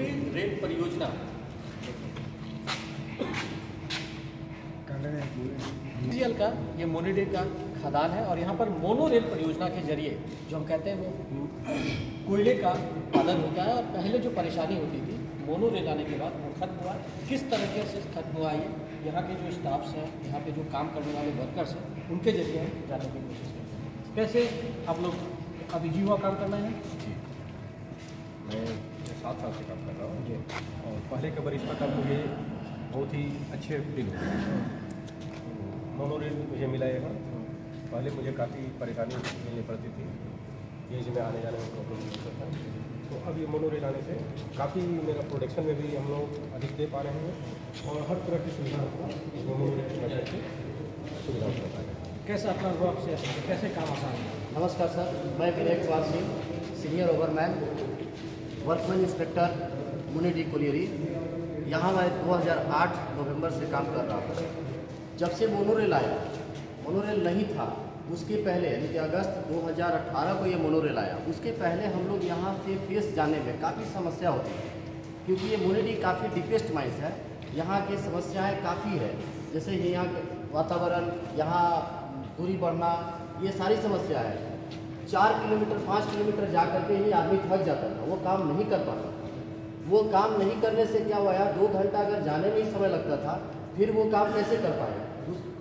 मुनिडी rail परियोजना का ये मुनिडी का खदान है और यहाँ पर मोनो रेल परियोजना के जरिए जो हम कहते हैं वो कोयले का उत्पादन होता है। और पहले जो परेशानी होती थी मोनो रेल आने के बाद वो खत्म हुआ। किस तरीके से खत्म हुआ ये यहाँ के जो स्टाफ्स हैं, यहाँ पे जो काम करने वाले वर्कर्स हैं, उनके जरिए हम जानने की कोशिश करते हैं। कैसे आप लोग अभी जीवा काम करना है? जी, मैं 7 साल से काम कर रहा हूँ जी। और पहले के बरिस्ता का मुझे बहुत ही अच्छे फील होते हैं। मोनो रेल मुझे मिला है। पहले मुझे काफ़ी परेशानी मिलनी पड़ती थी, एज में आने जाने में प्रॉब्लम होता था। तो अब ये मोनो रेल आने से काफ़ी मेरा प्रोडक्शन में भी हम लोग अधिक दे पा रहे हैं और हर तरह की सुविधा इस मोनो रेल की वजह से सुविधा हो पाता है। कैसा अपना अनुभव से कैसे काम आसान है? नमस्कार सर, मैं Vinay Kumar Singh, senior overman, workman inspector Munidih colliery. यहाँ मैं 2008 नवंबर से काम कर रहा हूँ। जब से मोनो रेल आया, मोनो रेल नहीं था उसके पहले यानी कि अगस्त 2018 को ये मोनो रेल आया, उसके पहले हम लोग यहाँ से फेस जाने में काफ़ी समस्या होती है, क्योंकि ये मुनिडी काफ़ी डीपेस्ट माइंस है। यहाँ की समस्याएं काफ़ी है, जैसे यहाँ के वातावरण, यहाँ दूरी बढ़ना, ये सारी समस्या है। 4 किलोमीटर 5 किलोमीटर जा कर के ही आदमी थक जाता था, वो काम नहीं कर पाता। वो काम नहीं करने से क्या हुआ, 2 घंटा अगर जाने में ही समय लगता था, फिर वो काम कैसे कर पाएगा?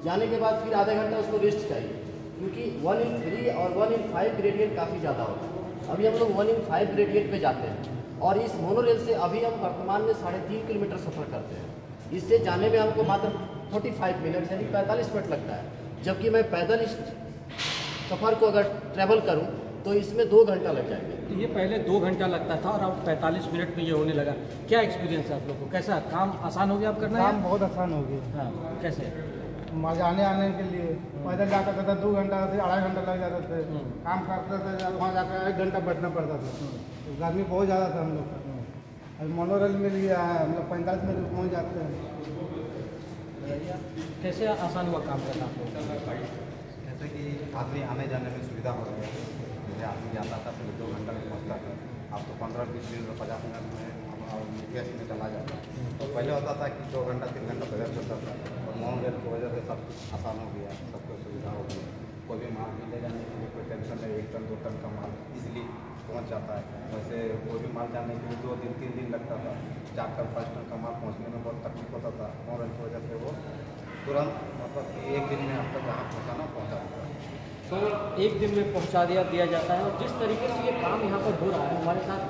जाने के बाद फिर आधा घंटा उसको रेस्ट चाहिए, क्योंकि 1 in 3 और 1 in 5 ग्रेडियंट काफ़ी ज़्यादा होता है। अभी हम लोग 1 in 5 ग्रेडियंट पे जाते हैं और इस मोनो रेल से अभी हम वर्तमान में 3.5 किलोमीटर सफ़र करते हैं। इससे जाने में हमको मात्र 45 मिनट यानी 45 मिनट लगता है, जबकि मैं पैदल इस सफ़र को अगर ट्रैवल करूँ तो इसमें 2 घंटा लग जाएगा। ये पहले 2 घंटा लगता था और अब 45 मिनट में ये होने लगा। क्या एक्सपीरियंस है आप लोग को? कैसा काम आसान हो गया? आप करना है? काम बहुत आसान हो गया। हाँ, कैसे? जाने आने के लिए पैदल जाता था 2 घंटा से 2.5 घंटा लग जाता था। काम करते थे वहाँ जाकर 1 घंटा बैठना पड़ता था। तो गर्मी बहुत ज़्यादा था हम लोग का। अभी मोनो रेल मिल गया है, हम लोग 45 मिनट में पहुँच जाते हैं। कैसे आसान हुआ काम करना आप लोग? जैसे कि आदमी आने जाने में सुविधा हो गया। जैसे आदमी जाता था पहले 2 घंटा में पहुँचता था, अब तो 15-20 मिनट 50 मिनट में गैस में चला जाता है। तो पहले होता था कि 2 घंटा 3 घंटा पैदल चलता था, और मोनो रेल की वजह से सब कुछ आसान हो गया, सबको सुविधा हो गई। कोई भी माल ले जाने के लिए कोई टेंशन नहीं, 1 टन 2 टन का माल इजीली पहुंच जाता है। वैसे कोई भी माल जाने के लिए 2 दिन 3 दिन लगता था, 4 टन 5 टन का माल पहुँचने में बहुत तकलीफ होता था। मोनो रेल की वजह से वो तुरंत मतलब कि 1 दिन में आपको जहाँ पहुँचाना पहुँचा देता है। तो 1 दिन में पहुंचा दिया जाता है। और जिस तरीके से ये काम यहाँ पर हो रहा है, हमारे साथ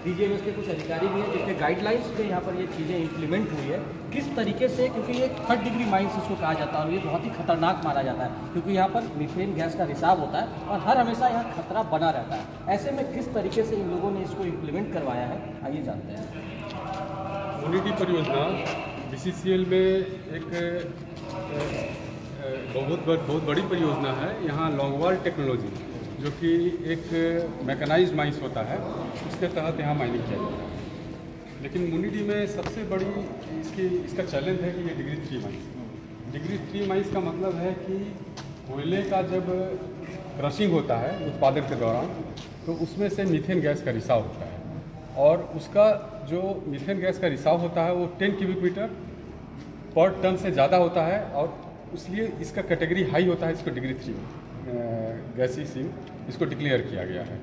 डीजीएमएस के कुछ अधिकारी भी हैं जिनके गाइडलाइंस पे यहाँ पर ये चीज़ें इम्प्लीमेंट हुई है। किस तरीके से, क्योंकि ये 3rd डिग्री माइंस इसको कहा जाता है और ये बहुत ही खतरनाक माना जाता है, क्योंकि यहाँ पर मीथेन गैस का रिसाव होता है और हर हमेशा यहाँ खतरा बना रहता है। ऐसे में किस तरीके से इन लोगों ने इसको इम्प्लीमेंट करवाया है, आइए जानते हैं। मुनिडी परियोजना बीसीसीएल में एक बहुत बड़ी परियोजना है। यहाँ लॉन्गवाल टेक्नोलॉजी, जो कि एक मैकेनाइज्ड माइंस होता है, उसके तहत यहाँ माइनिंग किया जाता है। लेकिन मुनिडी में सबसे बड़ी इसका चैलेंज है कि ये डिग्री 3 माइंस। डिग्री 3 माइंस का मतलब है कि कोयले का जब क्रशिंग होता है उत्पादन के दौरान, तो उसमें से मीथेन गैस का रिसाव होता है, और उसका जो मीथेन गैस का रिसाव होता है वो 10 क्यूबिक मीटर पर टन से ज़्यादा होता है, और इसलिए इसका कैटेगरी हाई होता है। इसको डिग्री 3 गैसी सीम इसको डिक्लेयर किया गया है।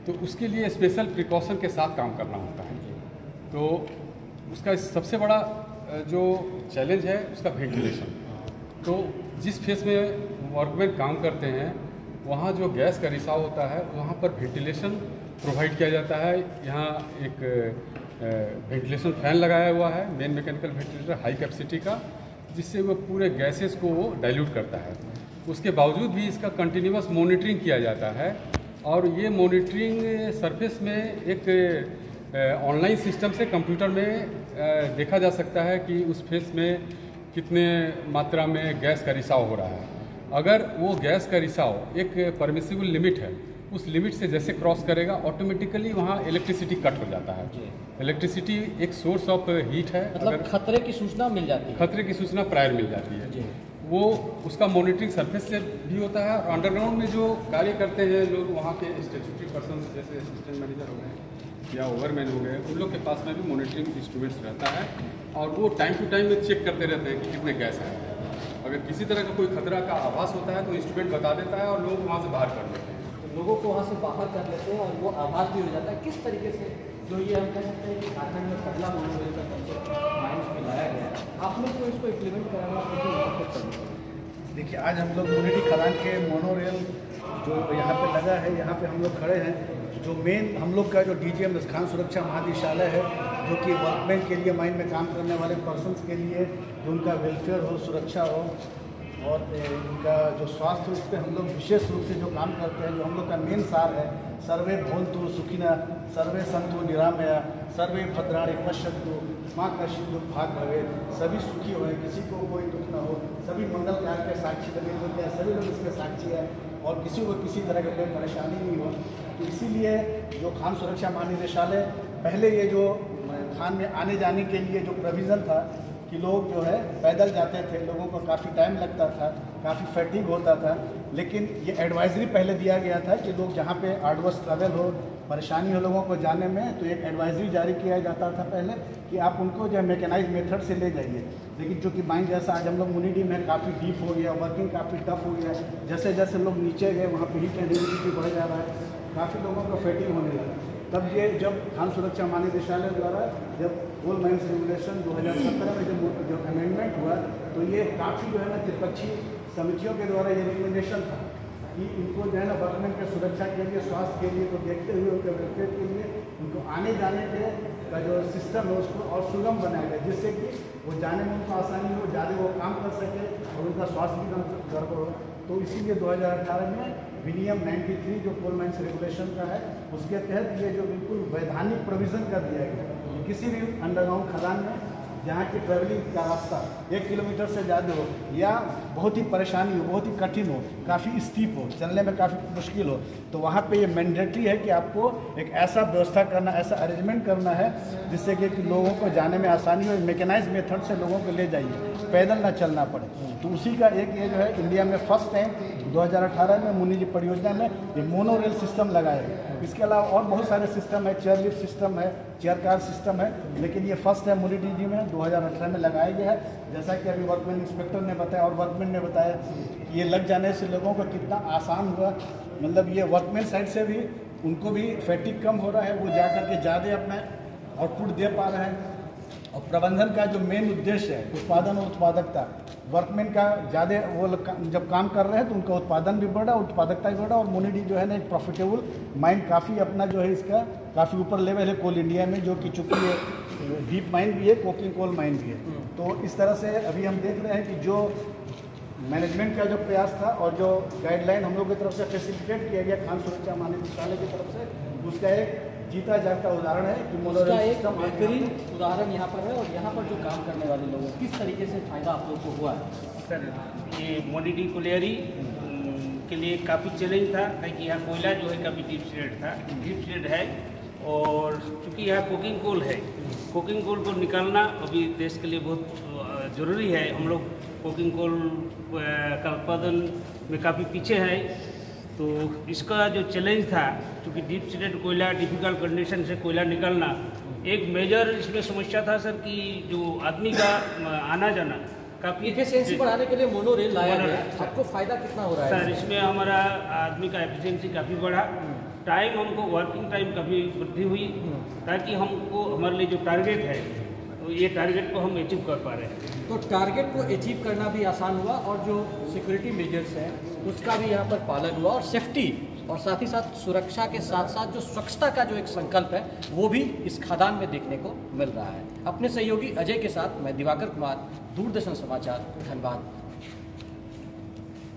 तो उसके लिए स्पेशल प्रिकॉशन के साथ काम करना होता है। तो उसका सबसे बड़ा जो चैलेंज है उसका वेंटिलेशन। तो जिस फेस में वर्कमैन काम करते हैं वहाँ जो गैस का रिसाव होता है वहाँ पर वेंटिलेशन प्रोवाइड किया जाता है। यहाँ एक वेंटिलेशन फैन लगाया हुआ है, main mechanical ventilator high capacity का, जिससे वो पूरे गैसेस को वो डाइल्यूट करता है। उसके बावजूद भी इसका कंटिन्यूअस मॉनिटरिंग किया जाता है, और ये मॉनिटरिंग सरफेस में एक ऑनलाइन सिस्टम से कंप्यूटर में देखा जा सकता है कि उस फेस में कितने मात्रा में गैस का रिसाव हो रहा है। अगर वो गैस का रिसाव एक परमिसिबल लिमिट है, उस लिमिट से जैसे क्रॉस करेगा ऑटोमेटिकली वहाँ इलेक्ट्रिसिटी कट हो जाता है। इलेक्ट्रिसिटी एक सोर्स ऑफ हीट है, मतलब खतरे की सूचना मिल जाती है। खतरे की सूचना प्रायर मिल जाती है। वो उसका मॉनिटरिंग सरफेस से भी होता है, और अंडरग्राउंड में जो कार्य करते हैं लोग, वहाँ के स्टैट्यूटरी पर्सन जैसे असिस्टेंट मैनेजर हो गए, या ओवरमैन हो गए, उन लोग के पास में भी मॉनिटरिंग इंस्ट्रूमेंट्स रहता है और वो टाइम टू टाइम चेक करते रहते हैं कि कितने गैस हैं। अगर किसी तरह का कोई खतरा का आभास होता है तो इंस्ट्रूमेंट बता देता है और लोग वहाँ से बाहर कर लेते हैं। तो लोगों को वहाँ से बाहर कर लेते हैं और वो आभास भी हो जाता है। किस तरीके से जो ये हम कह सकते हैं कि झारखंड में पहला मोनोरेल का कंसेप्ट माइंड में लाया गया है, आप लोग को इसको इम्प्लीमेंट कराना। देखिए, आज हम लोग मुनिडी खदान के मोनोरेल जो यहाँ पे लगा है, यहाँ पे हम लोग खड़े हैं। जो मेन हम लोग का जो DGM खान सुरक्षा महानिदेशालय है, जो कि वर्कमैन के लिए, माइन में काम करने वाले पर्सन्स के लिए जो उनका वेलफेयर हो, सुरक्षा हो और उनका जो स्वास्थ्य, उस पर हम लोग विशेष रूप से जो काम करते हैं। जो हम लोग का मेन सार है, सर्वे भवन्तु सुखिनः, सर्वे सन्तु निरामया, सर्वे भद्राणि पश्यन्तु माँ कश्चित् दुःखं भाग् भवेत्। सभी सुखी हों, किसी को कोई दुख न हो, सभी मंगल कार्य के साक्षी बने होते हैं, सभी लोग इसके साक्षी हैं और किसी को किसी तरह की कोई परेशानी नहीं हो। तो इसीलिए जो खान सुरक्षा महानिदेशालय, पहले ये जो खान में आने जाने के लिए जो प्रोविज़न था कि लोग जो है पैदल जाते थे, लोगों को काफ़ी टाइम लगता था, काफ़ी फैटिग होता था, लेकिन ये एडवाइजरी पहले दिया गया था कि लोग जहाँ पे आर्डुअस ट्रैवल हो, परेशानी हो लोगों को जाने में, तो एक एडवाइजरी जारी किया जाता था पहले कि आप उनको जो है मैकेनाइज मेथड से ले जाइए। लेकिन जो कि माइन जैसा आज हम लोग मुनिडी में काफ़ी डीप हो गया, वर्किंग काफ़ी टफ हो गया, जैसे जैसे लोग नीचे गए वहाँ पे हीट एंड ह्यूमिडिटी बढ़ जा रहा है, काफ़ी लोगों को फैटिंग होने लगा। तब ये जब खान सुरक्षा महानिदेशालय द्वारा जब कोल माइंस रेगुलेशन 2017 में जो अमेंडमेंट हुआ, तो ये काफ़ी जो है ना त्रिपक्षीय समितियों के द्वारा ये रिकमेंडेशन था कि इनको जो है ना वर्कमैन के सुरक्षा के लिए, स्वास्थ्य के लिए को देखते हुए, उनके वेलफेयर के लिए उनको आने जाने के का जो सिस्टम है उसको और सुगम बनाया गया, जिससे कि वो जाने में उनको आसानी हो, ज़्यादा वो काम कर सके और उनका स्वास्थ्य भी गड़बड़ हो। तो इसीलिए 2018 में विनियम 93 जो कोल माइंस रेगुलेशन का है, उसके तहत ये जो बिल्कुल वैधानिक प्रोविज़न कर दिया गया, किसी भी अंडरग्राउंड खदान में जहाँ की ट्रैवलिंग का रास्ता 1 किलोमीटर से ज़्यादा हो या बहुत ही परेशानी हो, बहुत ही कठिन हो, काफ़ी स्टीप हो, चलने में काफ़ी मुश्किल हो, तो वहाँ पे ये मैंडेटरी है कि आपको एक ऐसा व्यवस्था करना, ऐसा अरेंजमेंट करना है जिससे कि लोगों को जाने में आसानी हो, मैकेनाइज मेथड से लोगों को ले जाइए, पैदल ना चलना पड़े। तो उसी का एक ये जो है इंडिया में फर्स्ट टाइम 2018 में मुनिडी परियोजना में ये मोनोरेल सिस्टम लगाया है। इसके अलावा और बहुत सारे सिस्टम है, चेयर लिफ्ट सिस्टम है, चेयर कार सिस्टम है, लेकिन ये फर्स्ट है मुनिडी जी में 2018 में लगाया गया है। जैसा कि अभी वर्कमैन इंस्पेक्टर ने बताया और वर्कमैन ने बताया कि ये लग जाने से लोगों को कितना आसान हुआ, मतलब ये वर्कमैन साइड से भी उनको भी फैटिग कम हो रहा है, वो जा करके ज़्यादा अपना आउटपुट दे पा रहे हैं। और प्रबंधन का जो मेन उद्देश्य है उत्पादन और उत्पादकता, वर्कमैन का ज़्यादा वो जब काम कर रहे हैं तो उनका उत्पादन भी बढ़ा, उत्पादकता भी बढ़ा और मुनिडी जो है ना एक प्रॉफिटेबल माइन काफ़ी अपना जो है इसका काफ़ी ऊपर लेवल है कोल इंडिया में, जो कि चूँकि ये डीप माइन भी है, कोकिंग कोल माइन भी है। तो इस तरह से अभी हम देख रहे हैं कि जो मैनेजमेंट का जो प्रयास था और जो गाइडलाइन हम लोग की तरफ से फैसिलिटेट किया गया खान सुरक्षा महानिदेशालय की तरफ से, उसका एक जीता जागता उदाहरण है कि मोनोरेल सिस्टम बेहतरीन उदाहरण यहाँ पर है। और यहाँ पर जो काम करने वाले लोगों को किस तरीके से फ़ायदा आप लोग को हुआ है? सर, ये मोनिडी कोलियरी के लिए काफ़ी चैलेंज था, ताकि यहाँ कोयला जो है काफ़ी डीप सीडेड था, डीप सीडेड है। और चूँकि यहाँ कोकिंग कोल है, कोकिंग कोल को निकालना अभी देश के लिए बहुत ज़रूरी है। हम लोग कोकिंग कोल का उत्पादन में काफ़ी पीछे है, तो इसका जो चैलेंज था, क्योंकि डीप सीडेड कोयला, डिफिकल्ट कंडीशन से कोयला निकालना एक मेजर इसमें समस्या था सर, कि जो आदमी का आना जाना काफ़ी एफिशिएंसी बढ़ाने के लिए मोनोरेल लाया गया। आपको फ़ायदा कितना हो रहा है सर? इसमें हमारा आदमी का एफिशिएंसी काफ़ी बढ़ा, टाइम हमको वर्किंग टाइम काफ़ी वृद्धि हुई, ताकि हमको हमारे लिए जो टारगेट है तो ये टारगेट को हम अचीव कर पा रहे हैं। तो टारगेट को अचीव करना भी आसान हुआ और जो सिक्योरिटी मेजर्स हैं उसका भी यहाँ पर पालन हुआ और सेफ्टी और साथ ही साथ सुरक्षा के साथ साथ जो स्वच्छता का जो एक संकल्प है वो भी इस खदान में देखने को मिल रहा है। अपने सहयोगी अजय के साथ मैं दिवाकर कुमार, दूरदर्शन समाचार, धनबाद।